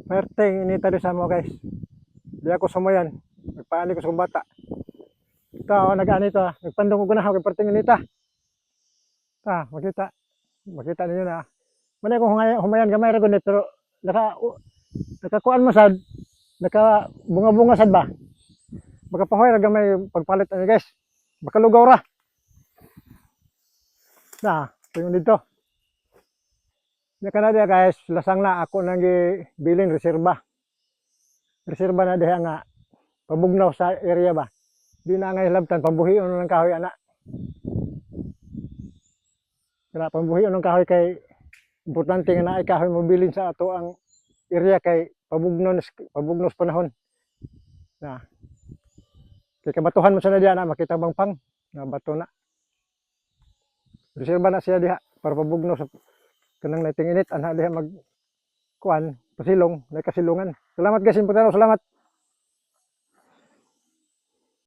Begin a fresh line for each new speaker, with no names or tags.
Perting inita rin sa mo guys. Di ako sumayan. Nagpaani ko sa kumbata. Ito ako nag-ani ito. Nagpandong ko na ako kay perting inita. Makita. Makita ninyo na. Manay kung humayan gamay ra gunit pero nakakuan mo sad. Naka bunga-bunga sad ba? Baka pahoy ra gamay pagpalit ani guys. Baka lugaw ra. Tingnan dito. Nya kana dia guys, lasang na ako nang gibilin reserba. Reserba na diha nga pabugnaw sa area ba. Di na nga hilabtan pambuhion ng kahoy ana. Kana pambuhion ng kahoy kay importante nga naay kahoy mobilin sa ato ang area kay pabugnos panahon. Kay kabatuhan mo sa na diha na makita bangpang nga bato na. Reserba na siya diha para pabugnos sa kanang nating init ana diha mag kuan pasilong, nay kasilungan. Salamat guys, salamat.